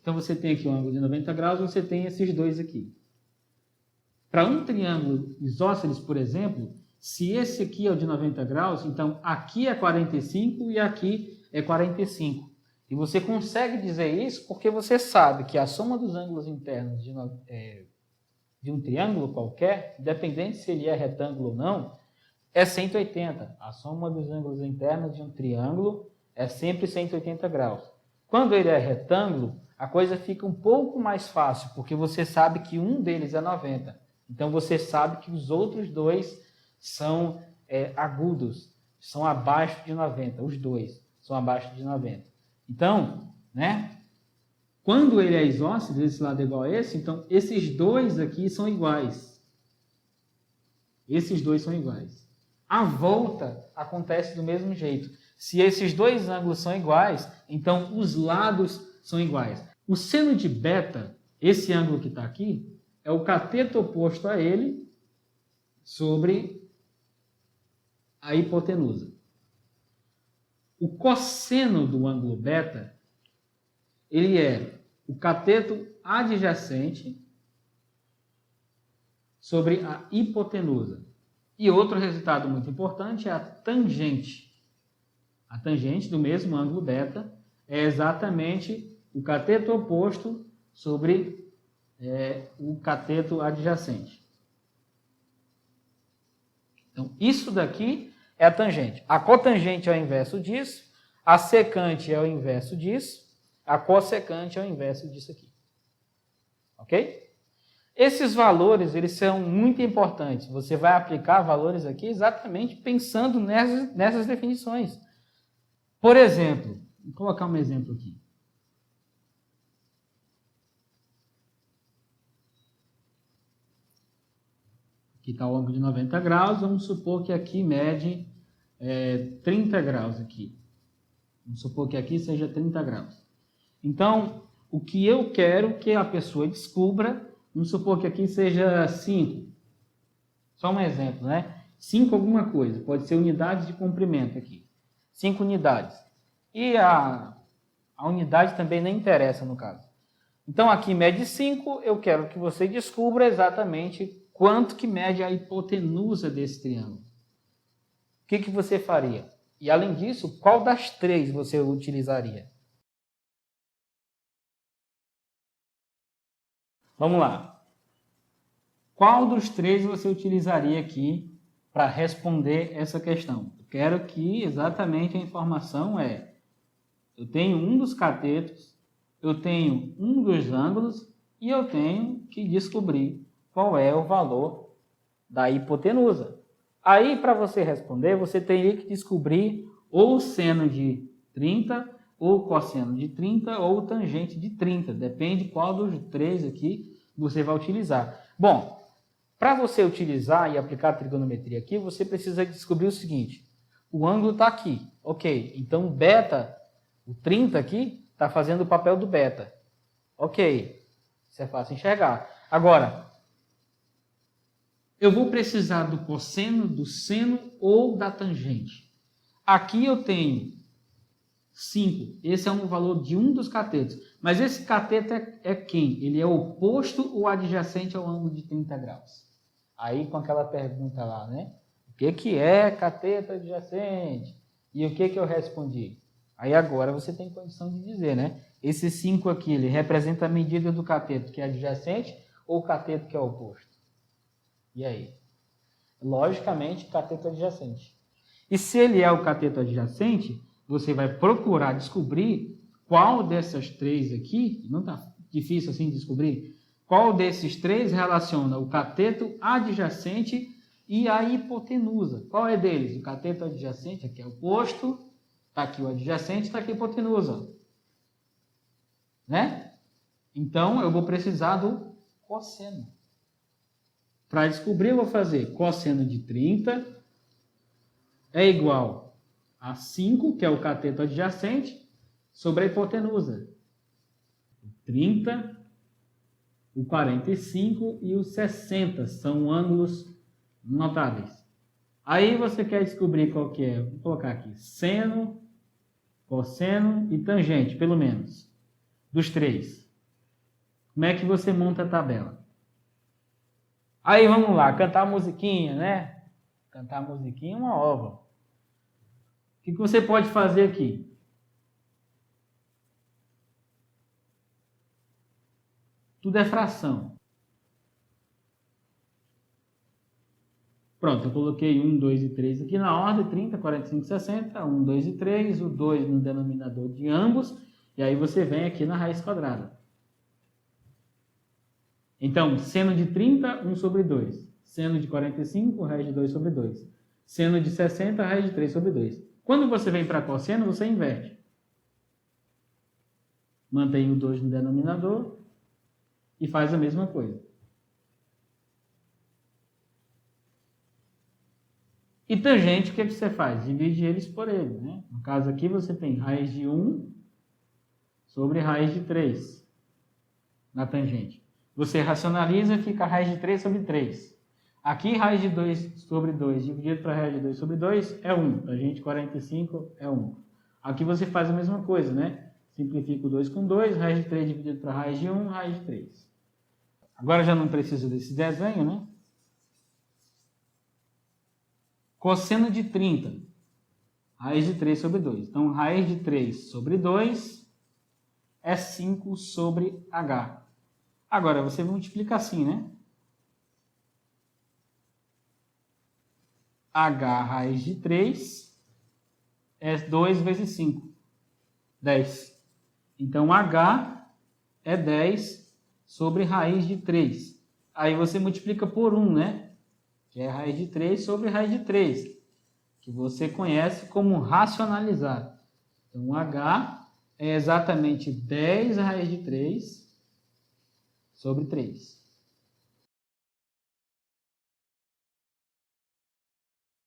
Então, você tem aqui um ângulo de 90 graus, você tem esses dois aqui. Para um triângulo isósceles, por exemplo, se esse aqui é o de 90 graus, então aqui é 45 e aqui é 45. E você consegue dizer isso porque você sabe que a soma dos ângulos internos de um triângulo qualquer, independente se ele é retângulo ou não, é 180. A soma dos ângulos internos de um triângulo é sempre 180 graus. Quando ele é retângulo, a coisa fica um pouco mais fácil, porque você sabe que um deles é 90. Então, você sabe que os outros dois são agudos, são abaixo de 90. Os dois são abaixo de 90. Então, né? Quando ele é isósceles, esse lado é igual a esse, então esses dois aqui são iguais. Esses dois são iguais. A volta acontece do mesmo jeito. Se esses dois ângulos são iguais, então os lados são iguais. O seno de beta, esse ângulo que está aqui, é o cateto oposto a ele sobre a hipotenusa. O cosseno do ângulo beta, ele é o cateto adjacente sobre a hipotenusa. E outro resultado muito importante é a tangente. A tangente do mesmo ângulo beta é exatamente o cateto oposto sobre o cateto adjacente. Então, isso daqui é a tangente. A cotangente é o inverso disso, a secante é o inverso disso, a cossecante é o inverso disso aqui. Ok? Esses valores, eles são muito importantes. Você vai aplicar valores aqui exatamente pensando nessas definições. Por exemplo, vou colocar um exemplo aqui. Aqui está o ângulo de 90 graus, vamos supor que aqui mede 30 graus aqui. Vamos supor que aqui seja 30 graus. Então, o que eu quero que a pessoa descubra, vamos supor que aqui seja 5. Só um exemplo, né? 5 alguma coisa, pode ser unidades de comprimento aqui. 5 unidades. E a unidade também nem interessa no caso. Então, aqui mede 5, eu quero que você descubra exatamente quanto que mede a hipotenusa desse triângulo. O que você faria? E, além disso, qual das três você utilizaria? Vamos lá. Qual dos três você utilizaria aqui para responder essa questão? Eu quero que exatamente a informação eu tenho um dos catetos, eu tenho um dos ângulos e eu tenho que descobrir qual é o valor da hipotenusa. Aí, para você responder, você teria que descobrir ou o seno de 30, ou o cosseno de 30, ou o tangente de 30. Depende qual dos três aqui você vai utilizar. Bom, para você utilizar e aplicar a trigonometria aqui, você precisa descobrir o seguinte. O ângulo está aqui. Ok, então o beta, o 30 aqui, está fazendo o papel do beta. Ok, isso é fácil enxergar. Agora, eu vou precisar do cosseno, do seno ou da tangente. Aqui eu tenho 5. Esse é um valor de um dos catetos. Mas esse cateto é quem? Ele é oposto ou adjacente ao ângulo de 30 graus? Aí com aquela pergunta lá, né? O que é cateto adjacente? E o que eu respondi? Aí agora você tem condição de dizer, né? Esse 5 aqui, ele representa a medida do cateto que é adjacente ou o cateto que é oposto? E aí? Logicamente, cateto adjacente. E se ele é o cateto adjacente, você vai procurar descobrir qual dessas três aqui, não está difícil assim descobrir, qual desses três relaciona o cateto adjacente e a hipotenusa. Qual é deles? O cateto adjacente, aqui é o oposto, está aqui o adjacente, está aqui a hipotenusa. Né? Então, eu vou precisar do cosseno. Para descobrir, eu vou fazer cosseno de 30 é igual a 5, que é o cateto adjacente, sobre a hipotenusa. 30, o 45 e o 60 são ângulos notáveis. Aí você quer descobrir qual que é. Vou colocar aqui seno, cosseno e tangente, pelo menos, dos três. Como é que você monta a tabela? Aí vamos lá, cantar a musiquinha, né? Cantar a musiquinha é uma ova. O que você pode fazer aqui? Tudo é fração. Pronto, eu coloquei 1, 2 e 3 aqui na ordem, 30, 45, 60, 1, 2 e 3, o 2 no denominador de ambos, e aí você vem aqui na raiz quadrada. Então, seno de 30, 1 sobre 2. Seno de 45, raiz de 2 sobre 2. Seno de 60, raiz de 3 sobre 2. Quando você vem para cosseno, você inverte. Mantém o 2 no denominador e faz a mesma coisa. E tangente, o que você faz? Divide eles por ele, né? No caso aqui, você tem raiz de 1 sobre raiz de 3 na tangente. Você racionaliza e fica raiz de 3 sobre 3. Aqui, raiz de 2 sobre 2 dividido para raiz de 2 sobre 2 é 1. Tangente 45 é 1. Aqui você faz a mesma coisa, né? Simplifica o 2 com 2, raiz de 3 dividido para raiz de 1, raiz de 3. Agora já não preciso desse desenho, né? Cosseno de 30, raiz de 3 sobre 2. Então, raiz de 3 sobre 2 é 5 sobre h. Agora, você multiplica assim, né? h raiz de 3 é 2 vezes 5, 10. Então, h é 10 sobre raiz de 3. Aí você multiplica por 1, né? Que é raiz de 3 sobre raiz de 3, que você conhece como racionalizar. Então, h é exatamente 10 raiz de 3 sobre 3.